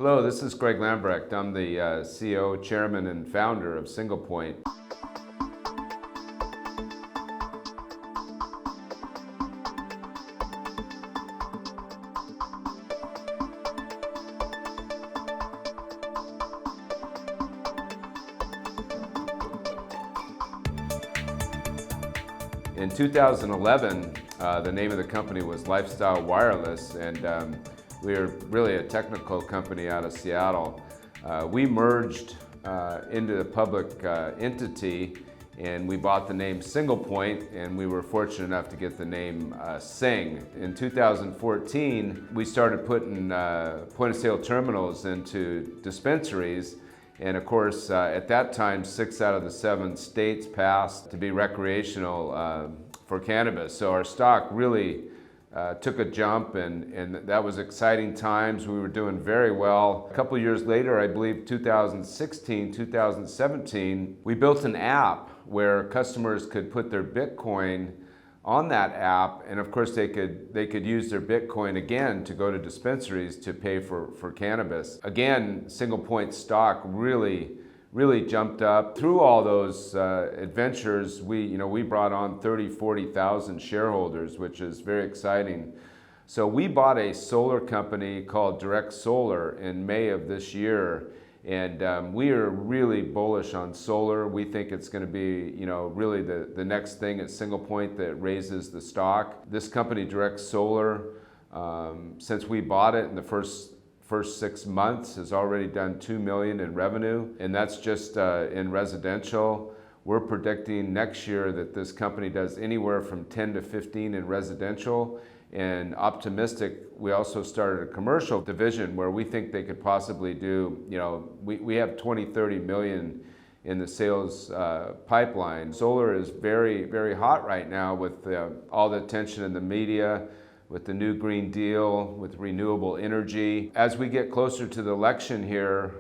Hello, this is Greg Lambrecht. I'm the CEO, chairman, and founder of SinglePoint. In 2011, the name of the company was Lifestyle Wireless, and we are really a technical company out of Seattle. We merged into the public entity, and we bought the name SinglePoint, and we were fortunate enough to get the name Sing. In 2014, we started putting point-of-sale terminals into dispensaries, and of course, at that time, 6 out of the 7 states passed to be recreational for cannabis. So our stock really took a jump, and that was exciting times. We were doing very well. A couple years later, I believe 2016, 2017, we built an app where customers could put their Bitcoin on that app, and of course they could use their Bitcoin again to go to dispensaries to pay for cannabis. Again, SinglePoint stock really jumped up. Through all those adventures, we brought on 40,000 shareholders, which is very exciting. So we bought a solar company called Direct Solar in May of this year, and we are really bullish on solar. We think it's going to be, really the next thing at SinglePoint that raises the stock. This company, Direct Solar, since we bought it in the first 6 months, has already done $2 million in revenue, and that's just in residential. We're predicting next year that this company does anywhere from 10 to 15 in residential, and optimistic, we also started a commercial division where we think they could possibly do, we have 20-30 million in the sales pipeline. Solar is very hot right now with all the attention in the media, with the new Green Deal, with renewable energy. As we get closer to the election here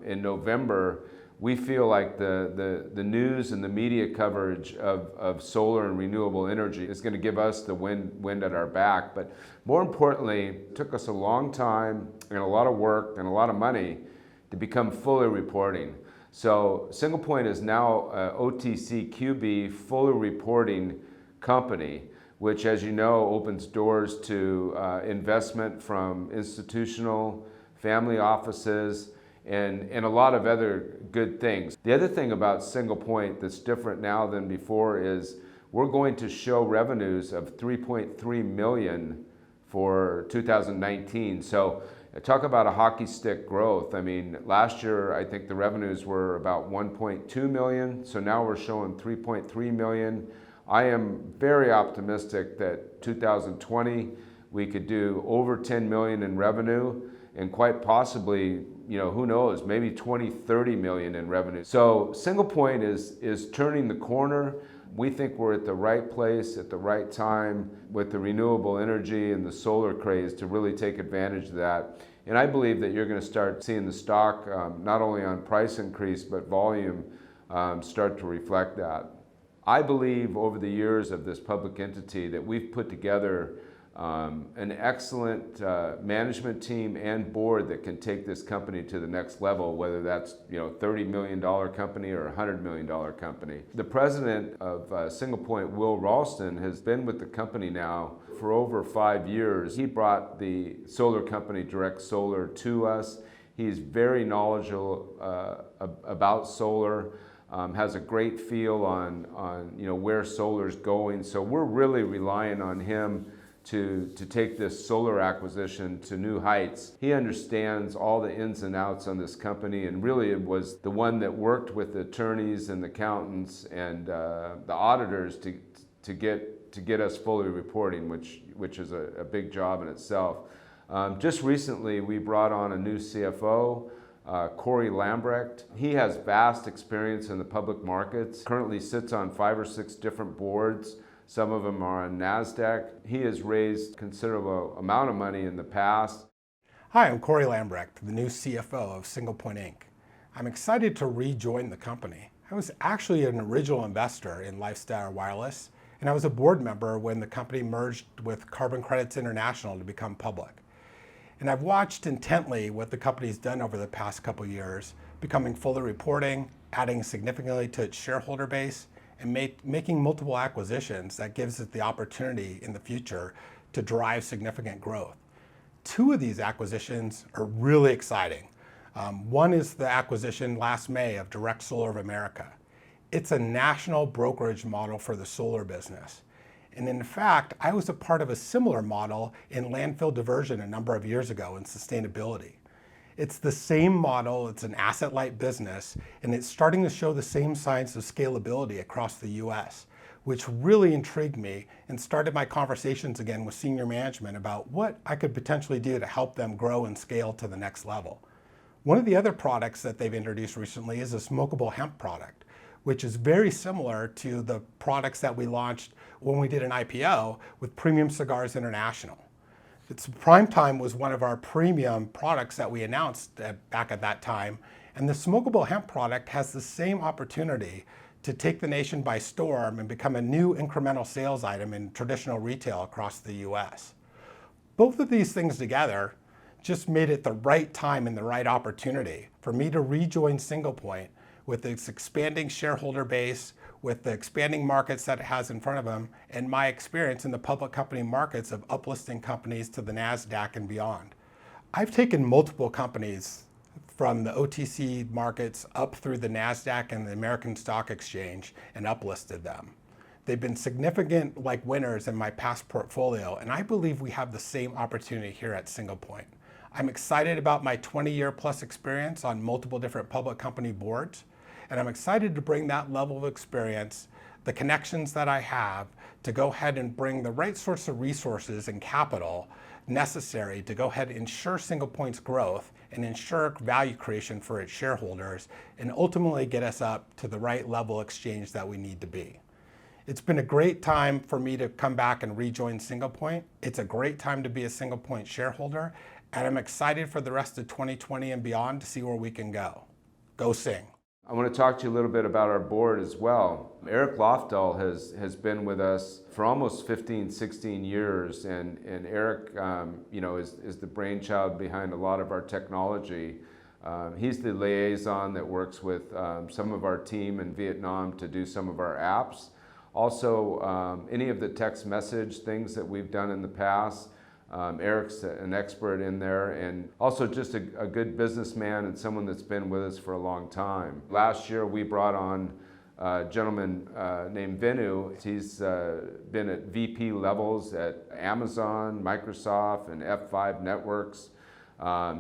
in November, we feel like the news and the media coverage of solar and renewable energy is going to give us the wind at our back. But more importantly, it took us a long time and a lot of work and a lot of money to become fully reporting. So SinglePoint is now a OTCQB fully reporting company, which, as you know, opens doors to investment from institutional, family offices, and a lot of other good things. The other thing about SinglePoint that's different now than before is we're going to show revenues of $3.3 million for 2019. So talk about a hockey stick growth. I mean, last year, I think the revenues were about 1.2 million. So now we're showing 3.3 million. I am very optimistic that 2020, we could do over 10 million in revenue, and quite possibly, who knows, maybe 20-30 million in revenue. So SinglePoint is turning the corner. We think we're at the right place at the right time with the renewable energy and the solar craze to really take advantage of that. And I believe that you're going to start seeing the stock, not only on price increase, but volume start to reflect that. I believe over the years of this public entity that we've put together an excellent management team and board that can take this company to the next level, whether that's $30 million company or $100 million company. The president of SinglePoint, Will Ralston, has been with the company now for over 5 years. He brought the solar company Direct Solar to us. He's very knowledgeable about solar. Has a great feel on where solar's going. So we're really relying on him to take this solar acquisition to new heights. He understands all the ins and outs on this company, and really it was the one that worked with the attorneys and the accountants and the auditors to get us fully reporting, which is a big job in itself. Just recently, we brought on a new CFO, Lambrecht. He has vast experience in the public markets, currently sits on 5 or 6 different boards. Some of them are on NASDAQ. He has raised considerable amount of money in the past. Hi, I'm Lambrecht, the new CFO of SinglePoint Inc. I'm excited to rejoin the company. I was actually an original investor in Lifestyle Wireless, and I was a board member when the company merged with Carbon Credits International to become public. And I've watched intently what the company's done over the past couple years, becoming fully reporting, adding significantly to its shareholder base, and making multiple acquisitions that gives it the opportunity in the future to drive significant growth. Two of these acquisitions are really exciting. One is the acquisition last May of Direct Solar of America. It's a national brokerage model for the solar business. And in fact, I was a part of a similar model in landfill diversion a number of years ago in sustainability. It's the same model, it's an asset-light business, and it's starting to show the same signs of scalability across the US, which really intrigued me and started my conversations again with senior management about what I could potentially do to help them grow and scale to the next level. One of the other products that they've introduced recently is a smokable hemp product, which is very similar to the products that we launched when we did an IPO with Premium Cigars International. Primetime was one of our premium products that we announced back at that time, and the smokable hemp product has the same opportunity to take the nation by storm and become a new incremental sales item in traditional retail across the US. Both of these things together just made it the right time and the right opportunity for me to rejoin SinglePoint with its expanding shareholder base, with the expanding markets that it has in front of them, and my experience in the public company markets of uplisting companies to the NASDAQ and beyond. I've taken multiple companies from the OTC markets up through the NASDAQ and the American Stock Exchange and uplisted them. They've been significant winners in my past portfolio, and I believe we have the same opportunity here at SinglePoint. I'm excited about my 20-year plus experience on multiple different public company boards, and I'm excited to bring that level of experience, the connections that I have, to go ahead and bring the right sorts of resources and capital necessary to go ahead and ensure SinglePoint's growth and ensure value creation for its shareholders, and ultimately get us up to the right level exchange that we need to be. It's been a great time for me to come back and rejoin SinglePoint. It's a great time to be a SinglePoint shareholder, and I'm excited for the rest of 2020 and beyond to see where we can go. Go Sing. I want to talk to you a little bit about our board as well. Eric Lofdahl has been with us for almost 15, 16 years, and Eric is the brainchild behind a lot of our technology. He's the liaison that works with some of our team in Vietnam to do some of our apps. Also, any of the text message things that we've done in the past, Eric's an expert in there, and also just a good businessman and someone that's been with us for a long time. Last year we brought on a gentleman named Venu. He's been at VP levels at Amazon, Microsoft, and F5 Networks.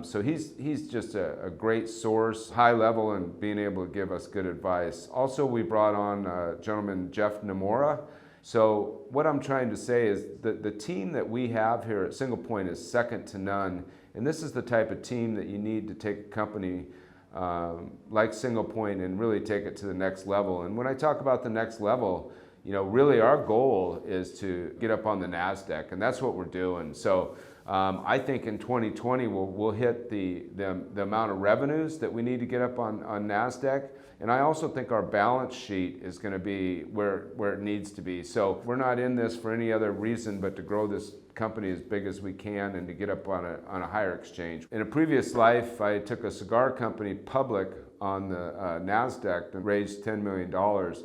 So he's just a great source, high level, and being able to give us good advice. Also, we brought on a gentleman, Jeff Nomura. So what I'm trying to say is that the team that we have here at SinglePoint is second to none. And this is the type of team that you need to take a company like SinglePoint and really take it to the next level. And when I talk about the next level, really our goal is to get up on the NASDAQ, and that's what we're doing. So I think in 2020 we'll hit the amount of revenues that we need to get up on NASDAQ. And I also think our balance sheet is going to be where it needs to be. So we're not in this for any other reason but to grow this company as big as we can and to get up on a higher exchange. In a previous life, I took a cigar company public on the NASDAQ and raised $10 million.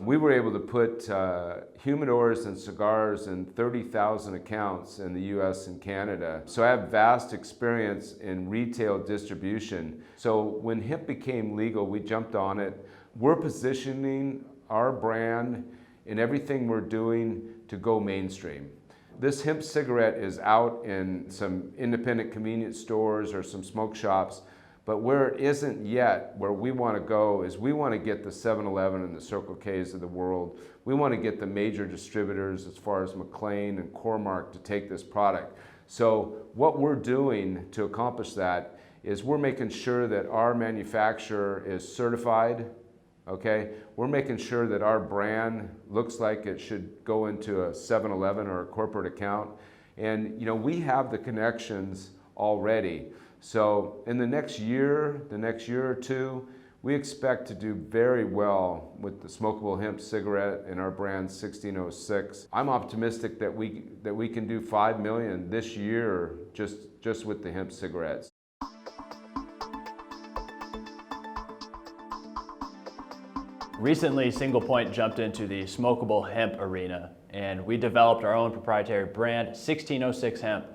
We were able to put humidors and cigars in 30,000 accounts in the US and Canada. So I have vast experience in retail distribution. So when hemp became legal, we jumped on it. We're positioning our brand in everything we're doing to go mainstream. This hemp cigarette is out in some independent convenience stores or some smoke shops, but where it isn't yet, where we want to go is we want to get the 7-Eleven and the Circle K's of the world. We want to get the major distributors as far as McLean and Core-Mark to take this product. So what we're doing to accomplish that is we're making sure that our manufacturer is certified. Okay, we're making sure that our brand looks like it should go into a 7-Eleven or a corporate account. And we have the connections already. So in the next year or two, We expect to do very well with the smokable hemp cigarette and our brand 1606. I'm optimistic that we can do $5 million this year just with the hemp cigarettes. Recently, SinglePoint jumped into the smokable hemp arena, and we developed our own proprietary brand, 1606 Hemp,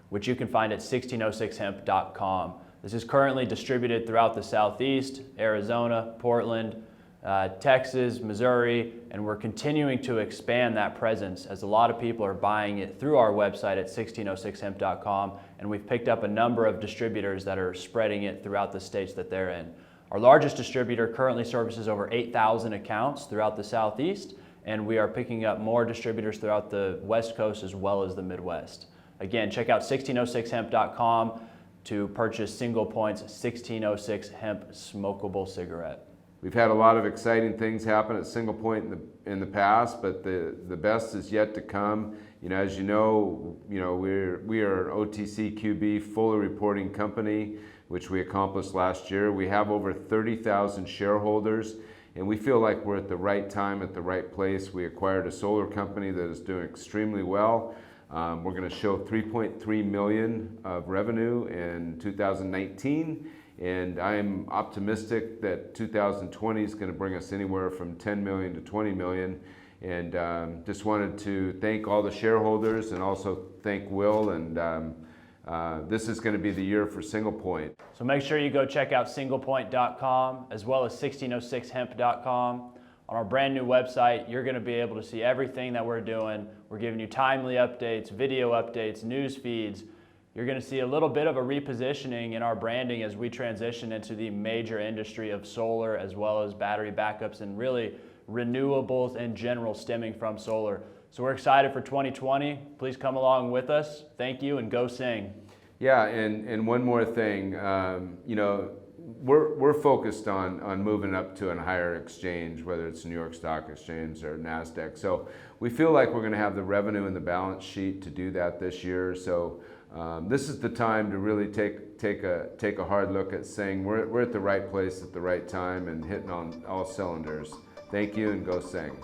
which you can find at 1606hemp.com. This is currently distributed throughout the Southeast, Arizona, Portland, Texas, Missouri, and we're continuing to expand that presence as a lot of people are buying it through our website at 1606hemp.com, and we've picked up a number of distributors that are spreading it throughout the states that they're in. Our largest distributor currently services over 8,000 accounts throughout the Southeast, and we are picking up more distributors throughout the West Coast as well as the Midwest. Again, check out 1606hemp.com to purchase SinglePoint's 1606 Hemp smokable cigarette. We've had a lot of exciting things happen at SinglePoint in the past, but the best is yet to come. As you know, we are an OTCQB fully reporting company, which we accomplished last year. We have over 30,000 shareholders, and we feel like we're at the right time, at the right place. We acquired a solar company that is doing extremely well. We're going to show $3.3 million of revenue in 2019, and I'm optimistic that 2020 is going to bring us anywhere from 10 million to 20 million. And just wanted to thank all the shareholders and also thank Will. And this is going to be the year for SinglePoint. So make sure you go check out singlepoint.com as well as 1606hemp.com. On our brand new website, you're going to be able to see everything that we're doing. We're giving you timely updates, video updates, news feeds. You're going to see a little bit of a repositioning in our branding as we transition into the major industry of solar as well as battery backups and really renewables in general stemming from solar. So we're excited for 2020. Please come along with us. Thank you, and go sing. Yeah, and one more thing, we're focused on moving up to a higher exchange, whether it's New York Stock Exchange or NASDAQ. So we feel like we're going to have the revenue and the balance sheet to do that this year. So this is the time to really take a hard look at saying we're at the right place at the right time and hitting on all cylinders. Thank you, and go sing.